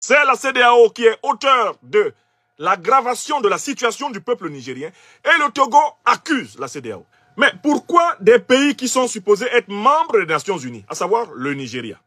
C'est la CEDEAO qui est auteur de l'aggravation de la situation du peuple nigérien et le Togo accuse la CEDEAO. Mais pourquoi des pays qui sont supposés être membres des Nations Unies, à savoir le Nigeria,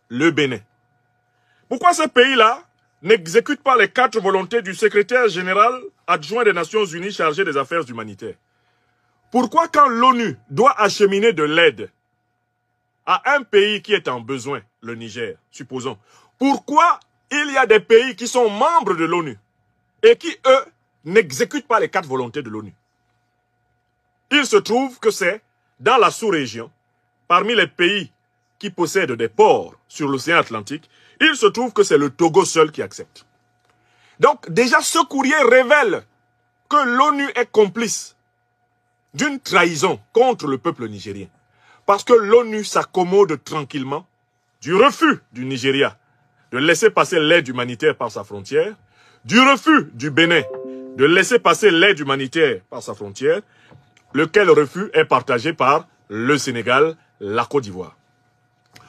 le Bénin, pourquoi ces pays-là n'exécutent pas les 4 volontés du secrétaire général adjoint des Nations Unies chargé des affaires humanitaires? Pourquoi quand l'ONU doit acheminer de l'aide à un pays qui est en besoin, le Niger, supposons, pourquoi il y a des pays qui sont membres de l'ONU et qui, eux, n'exécutent pas les 4 volontés de l'ONU? Il se trouve que c'est dans la sous-région, parmi les pays qui possèdent des ports sur l'océan Atlantique, il se trouve que c'est le Togo seul qui accepte. Donc déjà ce courrier révèle que l'ONU est complice d'une trahison contre le peuple nigérien. Parce que l'ONU s'accommode tranquillement du refus du Nigeria de laisser passer l'aide humanitaire par sa frontière, du refus du Bénin de laisser passer l'aide humanitaire par sa frontière, lequel refus est partagé par le Sénégal, la Côte d'Ivoire.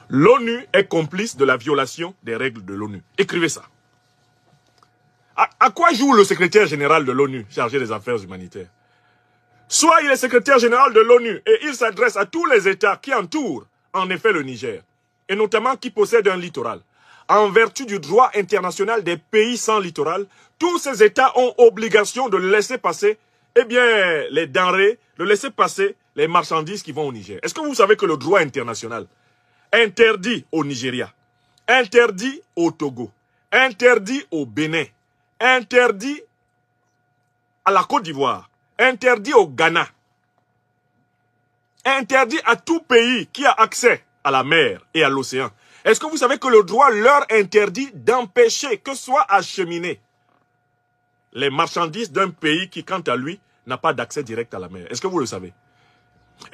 L'ONU est complice de la violation des règles de l'ONU. Écrivez ça. À quoi joue le secrétaire général de l'ONU chargé des affaires humanitaires? Soit il est secrétaire général de l'ONU et il s'adresse à tous les États qui entourent en effet le Niger, et notamment qui possèdent un littoral. En vertu du droit international des pays sans littoral, tous ces États ont obligation de laisser passer les denrées, de laisser passer les marchandises qui vont au Niger. Est-ce que vous savez que le droit international interdit au Nigeria, interdit au Togo, interdit au Bénin, interdit à la Côte d'Ivoire, interdit au Ghana, interdit à tout pays qui a accès à la mer et à l'océan? Est-ce que vous savez que le droit leur interdit d'empêcher que soient acheminées les marchandises d'un pays qui, quant à lui, n'a pas d'accès direct à la mer? Est-ce que vous le savez?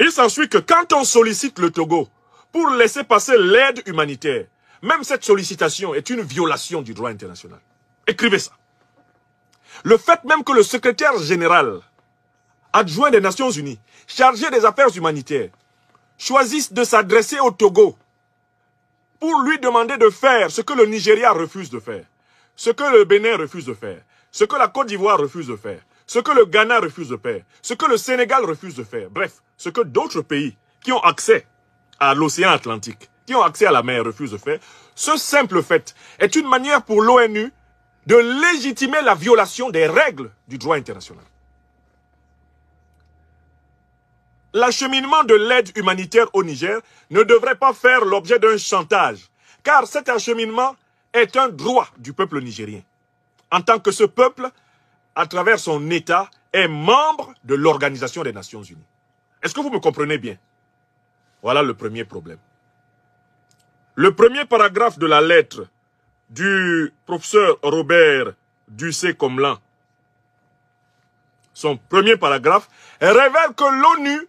Il s'ensuit que quand on sollicite le Togo pour laisser passer l'aide humanitaire, même cette sollicitation est une violation du droit international. Écrivez ça. Le fait même que le secrétaire général adjoint des Nations Unies, chargé des affaires humanitaires, choisisse de s'adresser au Togo pour lui demander de faire ce que le Nigeria refuse de faire, ce que le Bénin refuse de faire, ce que la Côte d'Ivoire refuse de faire, ce que le Ghana refuse de faire, ce que le Sénégal refuse de faire, bref, ce que d'autres pays qui ont accès à l'océan Atlantique, qui ont accès à la mer refusent de faire, ce simple fait est une manière pour l'ONU de légitimer la violation des règles du droit international. L'acheminement de l'aide humanitaire au Niger ne devrait pas faire l'objet d'un chantage, car cet acheminement est un droit du peuple nigérien, en tant que ce peuple, à travers son État, est membre de l'Organisation des Nations Unies. Est-ce que vous me comprenez bien? Voilà le premier problème. Le premier paragraphe de la lettre du professeur Robert Ducé-Comlan, son premier paragraphe, révèle que l'ONU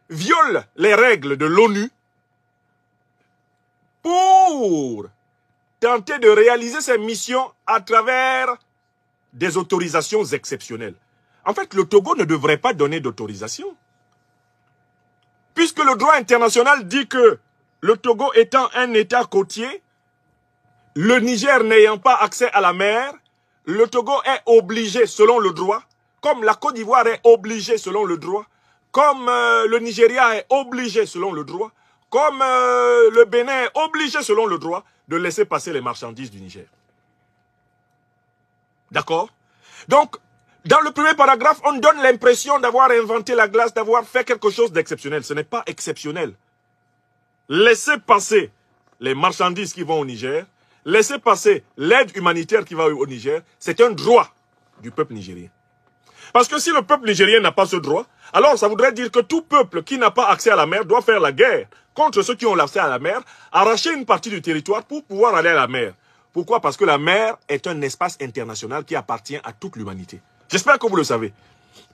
viole les règles de l'ONU pour tenter de réaliser ses missions à travers des autorisations exceptionnelles. En fait, le Togo ne devrait pas donner d'autorisation. Puisque le droit international dit que le Togo étant un État côtier, le Niger n'ayant pas accès à la mer, le Togo est obligé selon le droit, comme la Côte d'Ivoire est obligée selon le droit, comme le Nigeria est obligé selon le droit, comme le Bénin est obligé selon le droit de laisser passer les marchandises du Niger. D'accord? Donc, dans le premier paragraphe, on donne l'impression d'avoir inventé la glace, d'avoir fait quelque chose d'exceptionnel. Ce n'est pas exceptionnel. Laissez passer les marchandises qui vont au Niger, laissez passer l'aide humanitaire qui va au Niger, c'est un droit du peuple nigérien. Parce que si le peuple nigérien n'a pas ce droit, alors ça voudrait dire que tout peuple qui n'a pas accès à la mer doit faire la guerre contre ceux qui ont l'accès à la mer, arracher une partie du territoire pour pouvoir aller à la mer. Pourquoi? Parce que la mer est un espace international qui appartient à toute l'humanité. J'espère que vous le savez.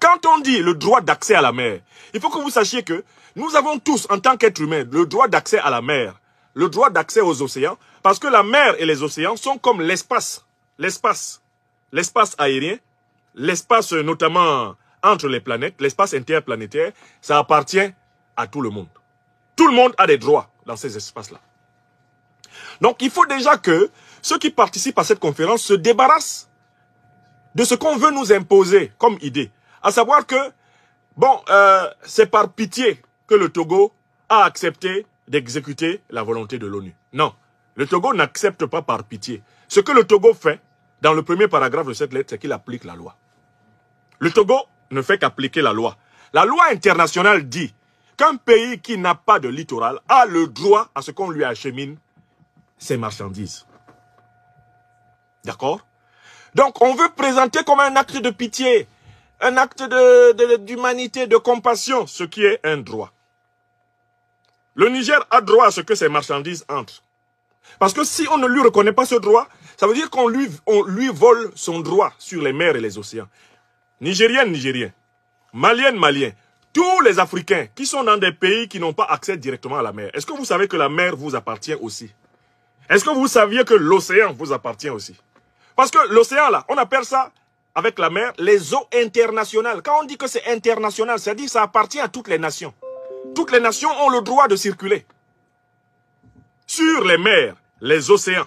Quand on dit le droit d'accès à la mer, il faut que vous sachiez que nous avons tous, en tant qu'êtres humains, le droit d'accès à la mer, le droit d'accès aux océans, parce que la mer et les océans sont comme l'espace aérien, l'espace notamment entre les planètes, l'espace interplanétaire, ça appartient à tout le monde. Tout le monde a des droits dans ces espaces-là. Donc il faut déjà que ceux qui participent à cette conférence se débarrassent de ce qu'on veut nous imposer comme idée. À savoir que, bon, c'est par pitié que le Togo a accepté d'exécuter la volonté de l'ONU. Non, le Togo n'accepte pas par pitié. Ce que le Togo fait, dans le premier paragraphe de cette lettre, c'est qu'il applique la loi. Le Togo ne fait qu'appliquer la loi. La loi internationale dit qu'un pays qui n'a pas de littoral a le droit à ce qu'on lui achemine ses marchandises. D'accord? Donc, on veut présenter comme un acte de pitié, un acte d'humanité, de compassion, ce qui est un droit. Le Niger a droit à ce que ses marchandises entrent. Parce que si on ne lui reconnaît pas ce droit, ça veut dire qu'on lui vole son droit sur les mers et les océans. Nigériennes, Nigériens, Maliennes, Maliens, tous les Africains qui sont dans des pays qui n'ont pas accès directement à la mer, est-ce que vous savez que la mer vous appartient aussi? Est-ce que vous saviez que l'océan vous appartient aussi? Parce que l'océan, là, on appelle ça, avec la mer, les eaux internationales. Quand on dit que c'est international, c'est-à-dire que ça appartient à toutes les nations. Toutes les nations ont le droit de circuler sur les mers, les océans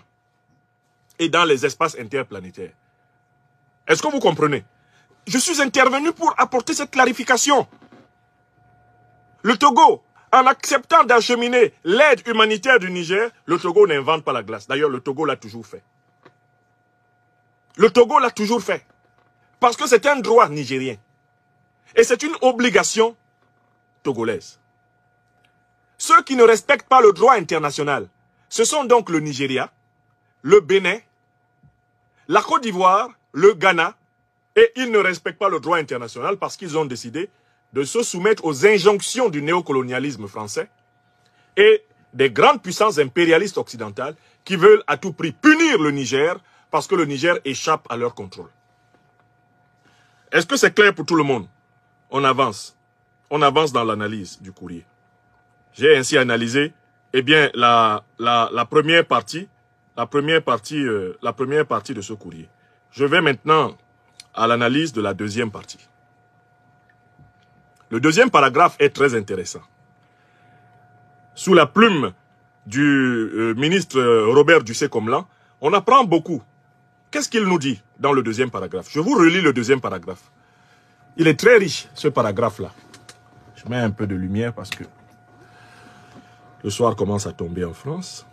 et dans les espaces interplanétaires. Est-ce que vous comprenez? Je suis intervenu pour apporter cette clarification. Le Togo, en acceptant d'acheminer l'aide humanitaire du Niger, le Togo n'invente pas la glace. D'ailleurs, le Togo l'a toujours fait. Le Togo l'a toujours fait. Parce que c'est un droit nigérien. Et c'est une obligation togolaise. Ceux qui ne respectent pas le droit international, ce sont donc le Nigeria, le Bénin, la Côte d'Ivoire, le Ghana, et ils ne respectent pas le droit international parce qu'ils ont décidé de se soumettre aux injonctions du néocolonialisme français et des grandes puissances impérialistes occidentales qui veulent à tout prix punir le Niger parce que le Niger échappe à leur contrôle. Est-ce que c'est clair pour tout le monde? On avance. On avance dans l'analyse du courrier. J'ai ainsi analysé, eh bien, la première partie de ce courrier. Je vais maintenant à l'analyse de la deuxième partie. Le deuxième paragraphe est très intéressant. Sous la plume du ministre Robert Dussé-Comlan, on apprend beaucoup. Qu'est-ce qu'il nous dit dans le deuxième paragraphe? Je vous relis le deuxième paragraphe. Il est très riche, ce paragraphe-là. Je mets un peu de lumière parce que le soir commence à tomber en France.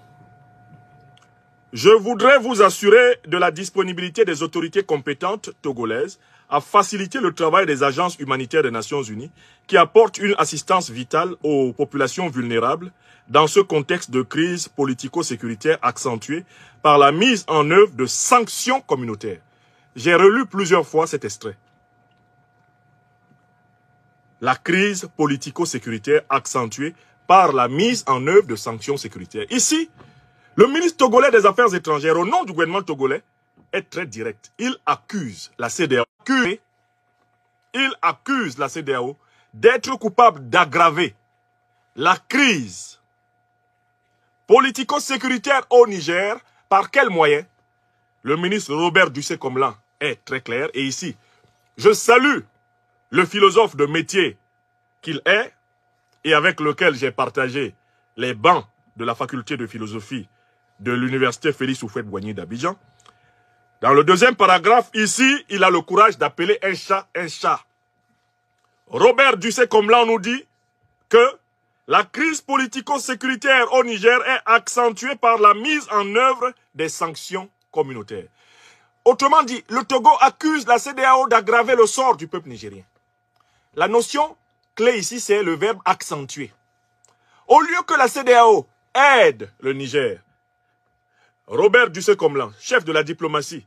Je voudrais vous assurer de la disponibilité des autorités compétentes togolaises à faciliter le travail des agences humanitaires des Nations Unies qui apportent une assistance vitale aux populations vulnérables dans ce contexte de crise politico-sécuritaire accentuée par la mise en œuvre de sanctions communautaires. J'ai relu plusieurs fois cet extrait. La crise politico-sécuritaire accentuée par la mise en œuvre de sanctions sécuritaires. Ici, le ministre togolais des Affaires étrangères, au nom du gouvernement togolais, est très direct. Il accuse la CEDEAO. Il accuse la CEDEAO d'être coupable d'aggraver la crise politico-sécuritaire au Niger. Par quel moyen? Le ministre Robert Dussé-Comlan est très clair. Et ici, je salue le philosophe de métier qu'il est et avec lequel j'ai partagé les bancs de la faculté de philosophie de l'université Félix Houphouët-Boigny d'Abidjan. Dans le deuxième paragraphe, ici, il a le courage d'appeler un chat un chat. Robert Dussé-Comlan nous dit que la crise politico-sécuritaire au Niger est accentuée par la mise en œuvre des sanctions communautaires. Autrement dit, le Togo accuse la CEDEAO d'aggraver le sort du peuple nigérien. La notion clé ici, c'est le verbe accentuer. Au lieu que la CEDEAO aide le Niger, Robert Dussé-Comlan, chef de la diplomatie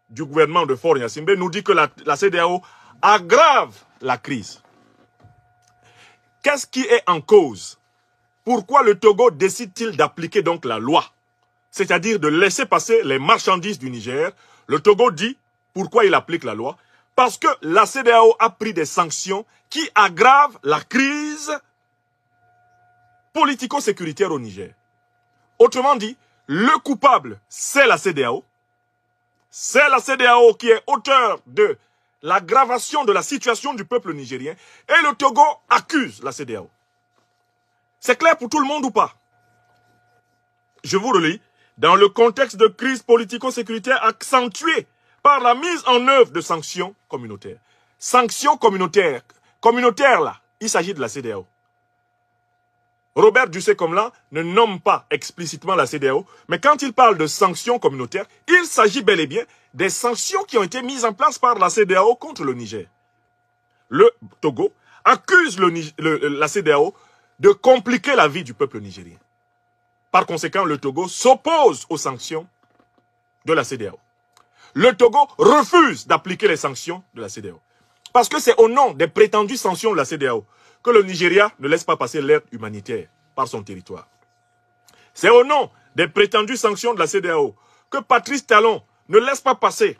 du gouvernement de Faure Gnassingbé, nous dit que la CEDEAO aggrave la crise. Qu'est-ce qui est en cause? Pourquoi le Togo décide-t-il d'appliquer donc la loi? C'est-à-dire de laisser passer les marchandises du Niger. Le Togo dit pourquoi il applique la loi. Parce que la CEDEAO a pris des sanctions qui aggravent la crise politico-sécuritaire au Niger. Autrement dit, le coupable, c'est la CEDEAO. C'est la CEDEAO qui est auteur de l'aggravation de la situation du peuple nigérien. Et le Togo accuse la CEDEAO. C'est clair pour tout le monde ou pas? Je vous relis dans le contexte de crise politico-sécuritaire accentuée par la mise en œuvre de sanctions communautaires. Sanctions communautaires. Communautaires, là, il s'agit de la CEDEAO. Robert Dussé-Comlan ne nomme pas explicitement la CEDEAO, mais quand il parle de sanctions communautaires, il s'agit bel et bien des sanctions qui ont été mises en place par la CEDEAO contre le Niger. Le Togo accuse la CEDEAO de compliquer la vie du peuple nigérien. Par conséquent, le Togo s'oppose aux sanctions de la CEDEAO. Le Togo refuse d'appliquer les sanctions de la CEDEAO. Parce que c'est au nom des prétendues sanctions de la CEDEAO que le Nigeria ne laisse pas passer l'aide humanitaire par son territoire. C'est au nom des prétendues sanctions de la CEDEAO que Patrice Talon ne laisse pas passer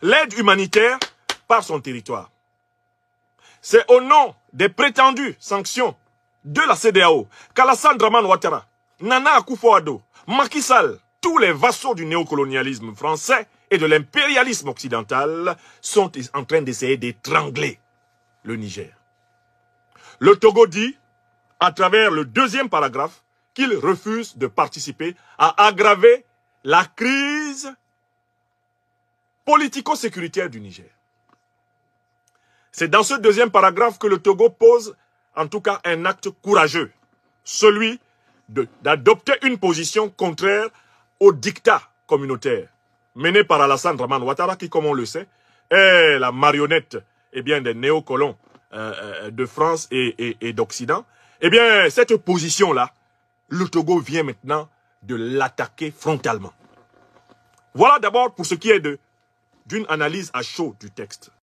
l'aide humanitaire par son territoire. C'est au nom des prétendues sanctions de la CEDEAO qu'Alassane Dramane Ouattara, Nana Akufo-Addo, Macky Sall, tous les vassaux du néocolonialisme français et de l'impérialisme occidental sont en train d'essayer d'étrangler le Niger. Le Togo dit, à travers le deuxième paragraphe, qu'il refuse de participer à aggraver la crise politico-sécuritaire du Niger. C'est dans ce deuxième paragraphe que le Togo pose, en tout cas, un acte courageux, celui d'adopter une position contraire au dictat communautaire mené par Alassane Dramane Ouattara, qui, comme on le sait, est la marionnette des néocolons de France et d'Occident. Eh bien, cette position-là, le Togo vient maintenant de l'attaquer frontalement. Voilà d'abord pour ce qui est d'une analyse à chaud du texte.